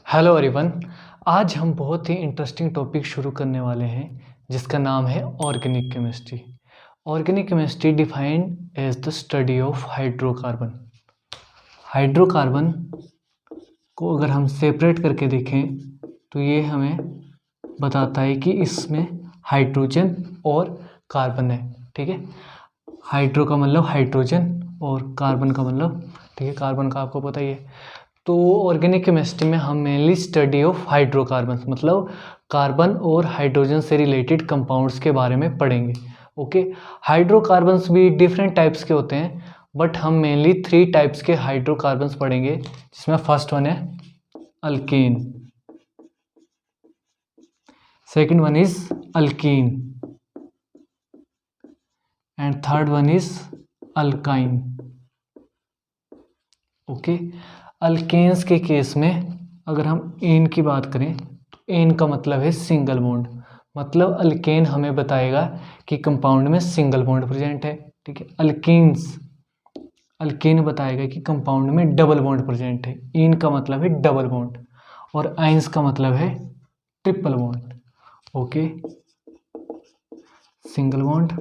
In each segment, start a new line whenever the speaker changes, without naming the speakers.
Hello everyone. आज हम बहुत ही इंटरेस्टिंग टॉपिक शुरू करने वाले हैं जिसका नाम है organic chemistry. Organic chemistry defined as the study of hydrocarbon. Hydrocarbon को अगर हम सेपरेट करके देखें तो ये हमें बताता है कि इसमें हाइड्रोजन और कार्बन है। ठीक है, हाइड्रो का मतलब हाइड्रोजन और कार्बन का मतलब, ठीक है, कार्बन का आपको पता ही है। तो ऑर्गेनिक केमिस्ट्री में हम मेनली स्टडी ऑफ हाइड्रोकार्बन मतलब कार्बन और हाइड्रोजन से रिलेटेड कंपाउंड्स के बारे में पढ़ेंगे। ओके, हाइड्रोकार्बन्स भी डिफरेंट टाइप्स के होते हैं बट हम मेनली 3 टाइप्स के हाइड्रोकार्बन्स पढ़ेंगे, जिसमें फर्स्ट वन है alkane, second one is alkene and third one is alkyne. Okay, alkanes के केस में अगर हम एन की बात करें तो एन का मतलब है सिंगल बॉन्ड, मतलब अल्केन हमें बताएगा कि कंपाउंड में सिंगल बॉन्ड प्रेजेंट है। ठीक है, अल्केन बताएगा कि कंपाउंड में डबल बॉन्ड प्रेजेंट है। एन का मतलब है डबल बॉन्ड और आइंस का मतलब है triple bond. Okay, single bond,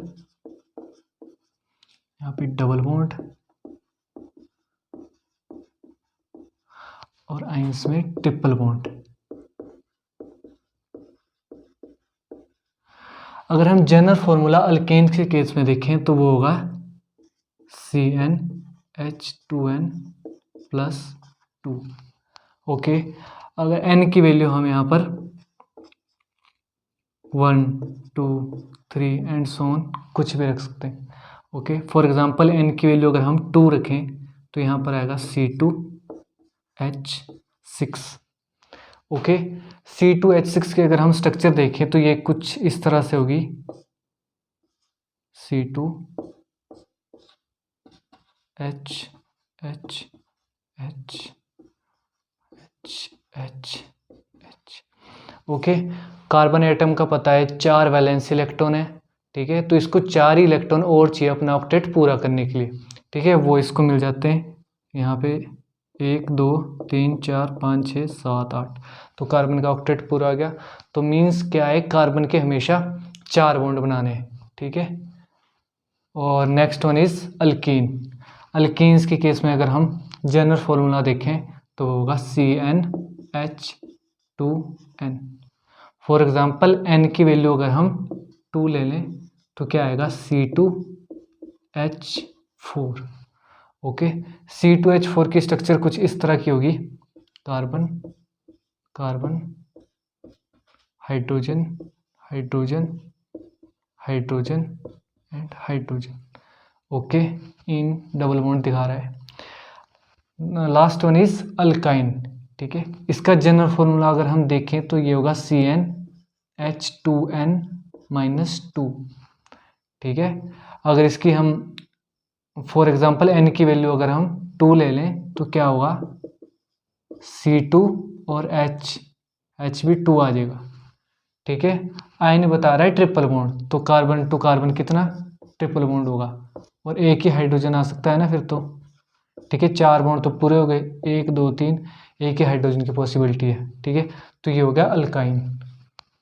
यहाँ पे डबल बॉन्ड और आइंस में ट्रिपल बॉन्ड। अगर हम जनरल फॉर्मूला अल्केन के केस में देखें तो वो होगा CnH2n+2। ओके, अगर n की वैल्यू हम यहाँ पर 1 2 3 एंड सो ऑन कुछ भी रख सकते हैं। ओके, फॉर एग्जांपल n की वैल्यू अगर हम 2 रखें तो यहाँ पर आएगा C2H6। ओके, C2H6 के अगर हम स्ट्रक्चर देखें तो ये कुछ इस तरह से होगी, C2H ओके, कार्बन एटम का पता है 4 वैलेंस इलेक्ट्रॉन है। ठीक है, तो इसको 4 ही इलेक्ट्रॉन और चाहिए अपना ऑक्टेट पूरा करने के लिए। ठीक है, वो इसको मिल जाते हैं यहाँ पे 1 2 3 4 5 6 7 8, तो कार्बन का ऑक्टेट पूरा आ गया। तो मीन्स क्या है, कार्बन के हमेशा 4 बॉन्ड बनाने हैं। ठीक है, और next one is alkyne. Alkenes के केस में अगर हम जनरल फॉर्मूला देखें तो होगा CnH2n। फॉर एग्जांपल n की वैल्यू अगर हम 2 ले लें तो क्या आएगा C2H4। ओके, C2H4 की स्ट्रक्चर कुछ इस तरह की होगी, carbon carbon hydrogen hydrogen hydrogen and hydrogen. Okay, in double bond दिखा रहा है। Last one is alkyne. ठीक है, इसका जनरल फॉर्मूला अगर हम देखें तो ये होगा CnH2n-2। ठीक है, अगर इसकी हम फॉर एग्जांपल n की वैल्यू अगर हम 2 ले लें तो क्या होगा C2 और H भी 2 आ जाएगा। ठीक है, आयन बता रहा है ट्रिपल बॉन्ड, तो कार्बन टू कार्बन कितना ट्रिपल बॉन्ड होगा और एक ही हाइड्रोजन आ सकता है ना फिर तो। ठीक है, 4 बॉन्ड तो पूरे हो गए, 1 2 3, एक ही हाइड्रोजन की पॉसिबिलिटी है। ठीक है, तो ये हो गया अल्काइन।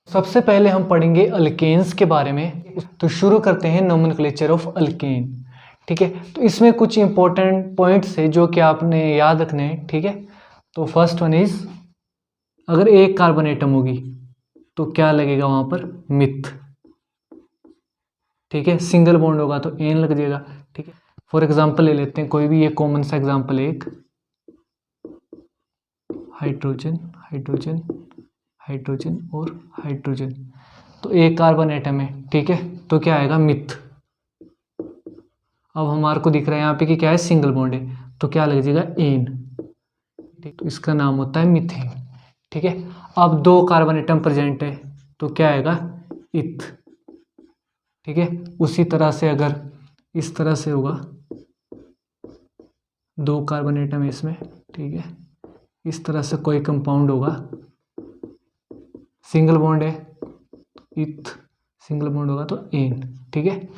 सबसे पहले हम पढ़ेंगे अल्केन्स के बारे में, तो शुरू करते हैं नोमेनक्लेचर ऑफ अल्केन। ठीक है, तो इसमें कुछ इंपॉर्टेंट पॉइंट्स है जो कि आपने याद रखने हैं। ठीक है, तो फर्स्ट वन इज, अगर एक कार्बन एटम होगी तो क्या लगेगा वहां पर, मिथ। ठीक है, सिंगल बॉन्ड होगा तो एन लग जाएगा। ठीक है, फॉर एग्जांपल ले लेते हैं कोई भी, ये कॉमन सा एग्जांपल, एक हाइड्रोजन हाइड्रोजन हाइड्रोजन और हाइड्रोजन, तो एक कार्बन एटम है। ठीक है, तो क्या आएगा, मिथ। अब हमारे को दिख रहा है यहाँ पे कि क्या है, सिंगल बॉन्ड है, तो क्या लग जाएगा, एन। ठीक, तो इसका नाम होता है मीथेन। ठीक है, अब 2 कार्बन एटम प्रेजेंट है तो क्या आएगा, इथ। ठीक है, उसी तरह से अगर इस तरह से होगा, 2 कार्बन एटम है इसमें। ठीक है, इस तरह से कोई कंपाउंड होगा, सिंगल बॉन्ड है, इथ, सिंगल बॉन्ड होगा तो एन। ठीक है,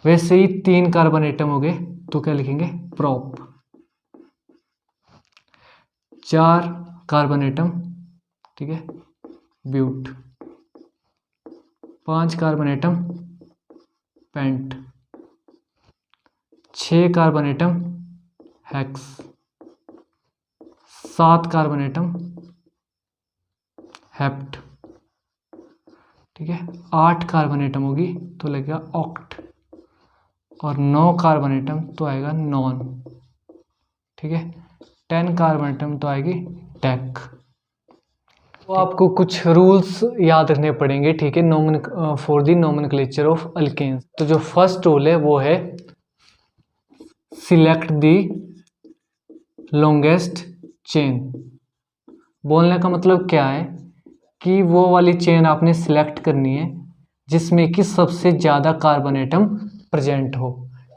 वैसे ही 3 कार्बन एटम हो गए तो क्या लिखेंगे, प्रोप। 4 कार्बन एटम ठीक है, but. 5 carbon atom pent. 6 carbon atom hex. 7 carbon atom hept. ठीक है, 8 कार्बन एटम होगी तो लगेगा ऑक्ट, और 9 कार्बन एटम तो आएगा नॉन। ठीक है, 10 कार्बन एटम तो आएगी डेक। तो आपको कुछ रूल्स याद रखने पड़ेंगे, ठीक है, for the nomenclature of alkanes. तो जो फर्स्ट रूल है वो है सिलेक्ट द लॉन्गेस्ट चेन। बोलने का मतलब क्या है कि वो वाली चेन आपने सिलेक्ट करनी है जिसमें कि सबसे ज़्यादा कार्बन एटम प्रेजेंट हो।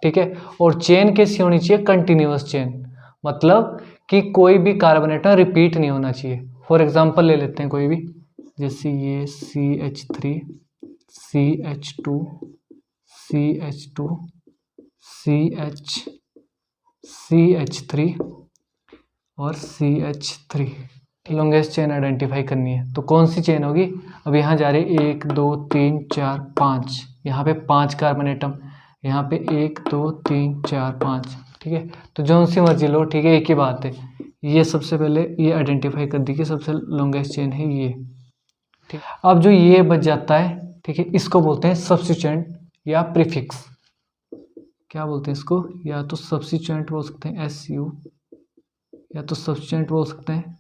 ठीक है, और चेन कैसी होनी चाहिए? कंटिन्यूअस चेन, मतलब कि कोई भी कार्बन एटम रिपीट नहीं होना चाहिए। फॉर एग्जांपल ले लेते हैं कोई भी, जैसे ये CH3, CH2, CH2, CH, CH3 और CH3। लॉन्गेस्ट चेन आइडेंटिफाई करनी है तो कौन सी चेन होगी? अब यहाँ जा रही है 1 2 3 4 5, यहाँ पे 5 कार्बन एटम, यहाँ पे 1 2 3 4 5। ठीक है, तो जो सी मर्जी लो, ठीक है, एक ही बात है। ये सबसे पहले ये आइडेंटिफाई कर दी कि सबसे लॉन्गेस्ट चेन है ये। ठीक, अब जो ये बच जाता है, ठीक है, इसको बोलते हैं सब्स्टिट्यूएंट या प्रीफिक्स। क्या बोलते हैं इसको? या तो सब्स्टिट्यूएंट बोल सकते हैं SU, या तो सब्स्टिट्यूएंट बोल सकते हैं,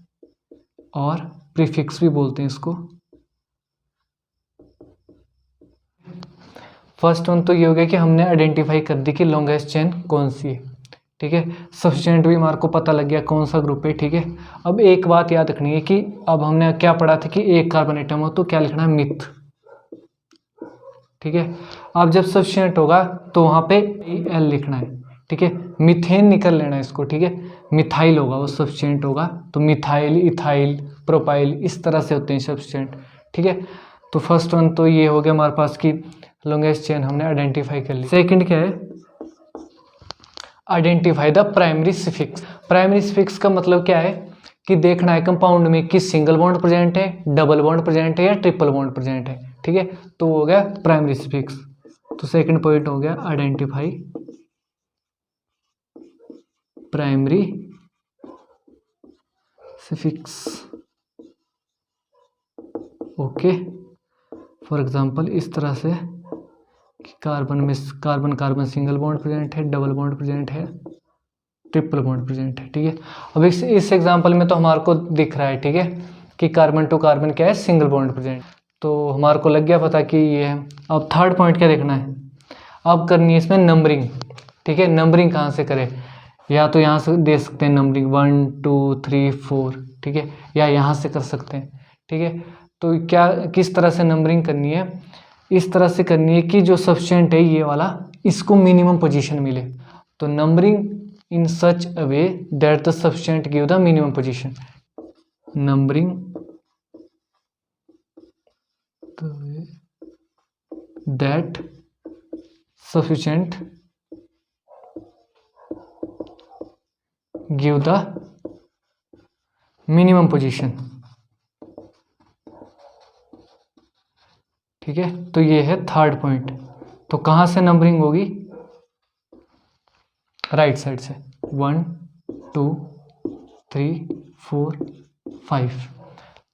और प्रीफिक्स भी बोलते हैं इसको। फर्स्ट वन तो ये हो गया कि हमने आइडेंटिफाई कर दी कि लॉन्गेस्ट चेन कौन सी है। ठीक है, सब्स्टिट्यूएंट भी हमारे को पता लग गया कौन सा ग्रुप है। ठीक है, अब एक बात याद रखनी है कि अब हमने क्या पढ़ा था कि एक कार्बन एटम हो तो क्या लिखना है? मिथ। ठीक है, अब जब सब्स्टिट्यूएंट होगा तो वहाँ पे Al लिखना है। ठीक है, मीथेन निकल लेना है इसको। ठीक है, मिथाइल होगा वो सब्स्टिट्यूएंट होगा, तो मिथाइल, इथाइल, प्रोपाइल, इस तरह से होते हैं सब्स्टिट्यूएंट। ठीक है, तो फर्स्ट वन तो ये हो गया हमारे पास की लॉन्गेस्ट चेन हमने आइडेंटिफाई कर ली। सेकंड क्या है? Identify the primary suffix. Primary suffix का मतलब क्या है कि देखना है कंपाउंड में कि सिंगल बॉन्ड प्रेजेंट है, डबल बॉन्ड प्रेजेंट है या ट्रिपल बॉन्ड प्रेजेंट है। ठीक है, तो हो गया प्राइमरी सफिक्स। तो सेकंड पॉइंट हो गया identify primary suffix. Okay, for example इस तरह से कि कार्बन में carbon carbon single bond present है, डबल बॉन्ड प्रेजेंट है, ट्रिपल बॉन्ड प्रेजेंट है। ठीक है, अब इस एग्जांपल में तो हमारे को दिख रहा है, ठीक है, कि कार्बन टू कार्बन क्या है? सिंगल बॉन्ड प्रेजेंट, तो हमारे को लग गया पता कि ये है। अब थर्ड पॉइंट क्या देखना है? अब करनी है इसमें नंबरिंग। ठीक है, नंबरिंग कहाँ से करें? या तो यहाँ से दे सकते हैं नंबरिंग 1 2 3 4, ठीक है, या यहाँ से कर सकते हैं। ठीक है, तो क्या किस तरह से नंबरिंग करनी है? इस तरह से करनी है कि जो सब्स्टिट्यूएंट है ये वाला, इसको मिनिमम पोजीशन मिले। तो numbering in such a way that the substituent give the minimum position. Numbering that substituent give the minimum position. ठीक है, तो ये है थर्ड पॉइंट। तो कहाँ से नंबरिंग होगी? राइट साइड से 1 2 3 4 5।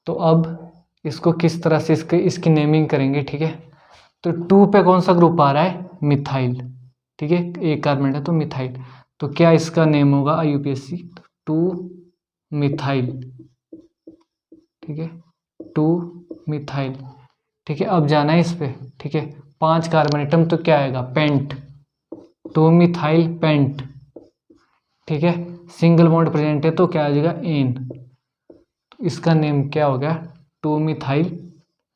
तो अब इसको किस तरह से इसकी नेमिंग करेंगे? ठीक है, तो 2 पे कौन सा ग्रुप आ रहा है? मिथाइल। ठीक है, एक कार्बन है तो मिथाइल, तो क्या इसका नेम होगा? IUPAC 2 methyl. ठीक है, 2 मिथाइल। ठीक है, अब जाना है इस पे। ठीक है, 5 कार्बन एटम तो क्या आएगा? Pent, 2 methyl pent. ठीक है, सिंगल बॉन्ड प्रेजेंट है तो क्या आ जाएगा? एन। तो इसका नेम क्या हो गया? 2 मिथाइल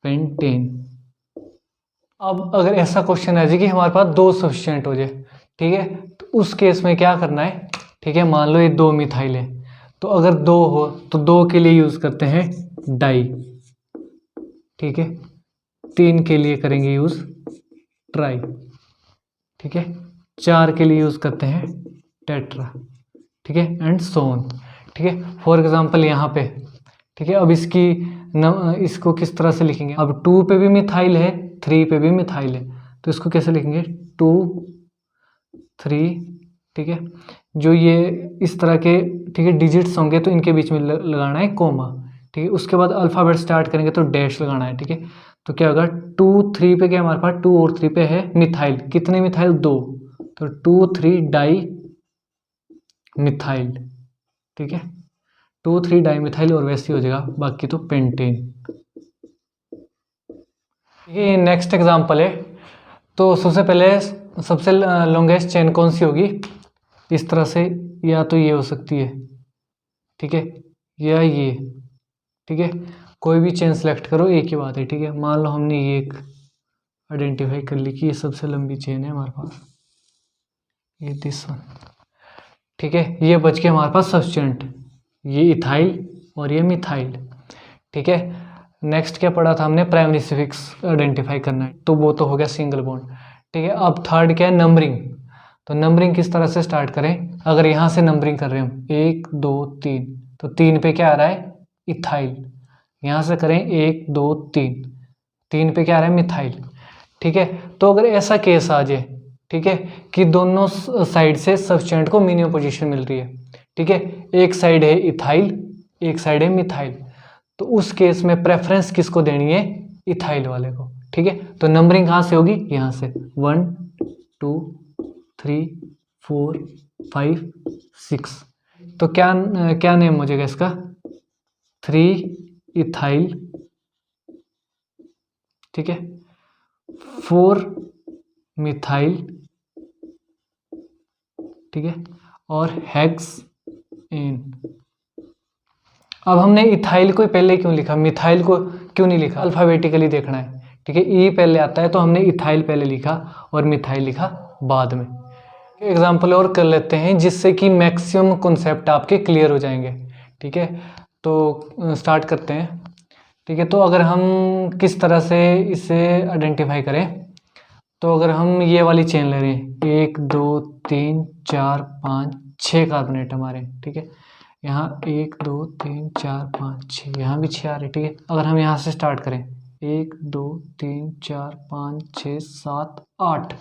पेंटेन। अब अगर ऐसा क्वेश्चन आ जाए कि हमारे पास 2 सब्स्टिट्यूएंट हो जाए, ठीक है, तो उस केस में क्या करना है? ठीक है, मान लो ये 2 मिथाइल है, तो अगर 2 हो तो 2 के लिए यूज करते हैं डाई। ठीक है, 3 के लिए करेंगे यूज ट्राई। ठीक है, 4 के लिए यूज करते हैं टेट्रा। ठीक है, एंड सो ऑन। ठीक है, फॉर एग्जांपल यहाँ पे, ठीक है, अब इसकी इसको किस तरह से लिखेंगे? अब 2 पे भी मिथाइल है, 3 पे भी मिथाइल है, तो इसको कैसे लिखेंगे? 2 3, ठीक है। जो ये इस तरह के, ठीक है, डिजिट्स होंगे तो इनके बीच में लगाना है कोमा, ठीक है। उसके बाद अल्फ़ाबेट स्टार्ट करेंगे तो डैश लगाना है, ठीक है। तो क्या होगा? 2 3 पे क्या हमारे पास? 2 और 3 पे है मिथाइल। कितने मिथाइल? 2, तो 2 3 डाई मिथाइल, ठीक है। 2 3 डाई मिथाइल, और वैसे ही हो जाएगा, बाकी तो पेंटेन। ये नेक्स्ट एग्जांपल है। तो सबसे पहले सबसे लॉन्गेस्ट चेन कौन सी होगी? इस तरह से, या तो ये हो सकती है, ठीक है, या ये, ठीक है। कोई भी चेन सेलेक्ट करो, एक ही बात है, ठीक है। मान लो हमने ये एक आइडेंटिफाई कर ली कि ये सबसे लंबी चेन है हमारे पास, ये दिस वन, ठीक है। ये बच गया हमारे पास सब्सटेंट, ये इथाइल और ये मिथाइल, ठीक है। नेक्स्ट क्या पढ़ा था हमने? प्राइमरी सफिक्स आइडेंटिफाई करना है, तो वो तो हो गया सिंगल बॉन्ड, ठीक है। अब थर्ड क्या है? नंबरिंग। तो नंबरिंग किस तरह से स्टार्ट करें? अगर यहाँ से नंबरिंग कर रहे हैं हम 1 2 3, तो 3 पे क्या आ रहा है? इथाइल। यहाँ से करें 1 2 3, 3 पे क्या आ रहा है? मिथाइल, ठीक है। तो अगर ऐसा केस आ जाए, ठीक है, कि दोनों साइड से सब्सटेंट को मिनिमम पोजीशन मिल रही है, ठीक है, एक साइड है इथाइल, एक साइड है मिथाइल, तो उस केस में प्रेफरेंस किसको देनी है? इथाइल वाले को, ठीक है। तो नंबरिंग कहाँ से होगी? यहाँ से 1 2 3 4 5 6, तो क्या नेम हो जाएगा इसका? 3 इथाइल, ठीक है, 4 मिथाइल, ठीक है, और हेक्स एन। अब हमने इथाइल को पहले क्यों लिखा, मिथाइल को क्यों नहीं लिखा? अल्फाबेटिकली देखना है, ठीक है। ई पहले आता है तो हमने इथाइल पहले लिखा और मिथाइल लिखा बाद में। एग्जाम्पल और कर लेते हैं जिससे कि मैक्सिमम कॉन्सेप्ट आपके क्लियर हो जाएंगे, ठीक है। तो स्टार्ट करते हैं, ठीक है। तो अगर हम किस तरह से इसे आइडेंटिफाई करें, तो अगर हम ये वाली चेन ले रहे हैं, 1 2 3 4 5 6 कार्बोनेट हमारे, ठीक है। यहाँ 1 2 3 4 5 6, यहाँ भी 6 आ रहे, ठीक है। अगर हम यहाँ से स्टार्ट करें 1 2 3 4 5 6 7 8,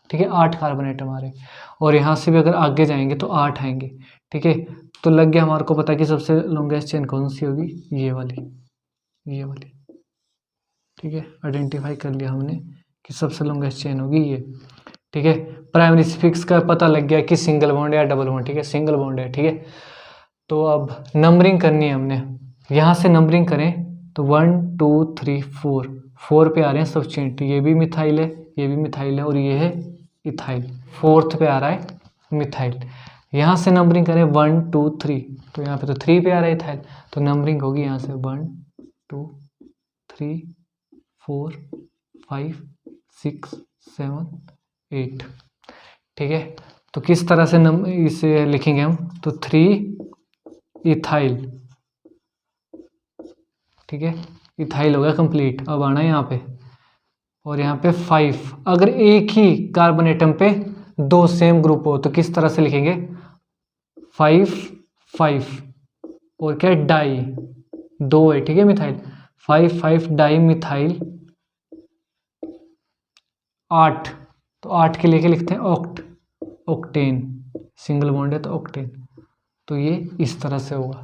ठीक है, 8 कार्बोनेट हमारे, और यहाँ से भी अगर आगे जाएंगे तो 8 आएंगे, ठीक है। तो लग गया हमारे को पता कि सबसे लॉन्गेस्ट चेन कौन सी होगी? ये वाली, ठीक है। आइडेंटिफाई कर लिया हमने कि सबसे लॉन्गेस्ट चेन होगी ये, ठीक है। प्राइमरी सफिक्स का पता लग गया कि सिंगल बॉन्ड या डबल बॉन्ड, ठीक है, सिंगल बॉन्ड है, ठीक है। तो अब नंबरिंग करनी है हमने, यहाँ से नंबरिंग करें तो 1 2 3 4, 4 पे आ रहे हैं सब्सटेंट, ये भी मिथाइल है, ये भी मिथाइल है, और ये है इथाइल, 4th पे आ रहा है मिथाइल। यहाँ से नंबरिंग करें 1 2 3, तो यहाँ पे तो 3 पे आ रहा है इथाइल, तो नंबरिंग होगी यहाँ से 1 2 3 4 5 6 7 8, ठीक है। तो किस तरह से इसे लिखेंगे हम? तो 3 इथाइल, ठीक है, इथाइल हो गया कंप्लीट। अब आना है यहाँ पे, और यहाँ पे 5। अगर एक ही कार्बन एटम पे 2 सेम ग्रुप हो तो किस तरह से लिखेंगे? 5 5, और क्या है? डाई, 2 है, ठीक है, मिथाइल, 5 5 डाई मिथाइल 8, तो 8 के लेके लिखते हैं ऑक्टेन, सिंगल बॉन्ड है तो ऑक्टेन। तो ये इस तरह से होगा।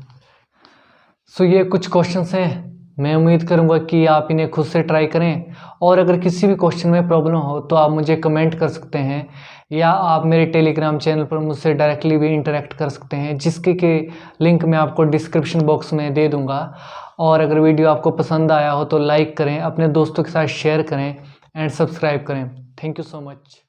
सो ये कुछ क्वेश्चंस हैं, मैं उम्मीद करूंगा कि आप इन्हें खुद से ट्राई करें, और अगर किसी भी क्वेश्चन में प्रॉब्लम हो तो आप मुझे कमेंट कर सकते हैं, या आप मेरे टेलीग्राम चैनल पर मुझसे डायरेक्टली भी इंटरेक्ट कर सकते हैं, जिसके के लिंक मैं आपको डिस्क्रिप्शन बॉक्स में दे दूंगा। और अगर वीडियो आपको पसंद आया हो तो लाइक करें, अपने दोस्तों के साथ शेयर करें एंड सब्सक्राइब करें। Thank you so much.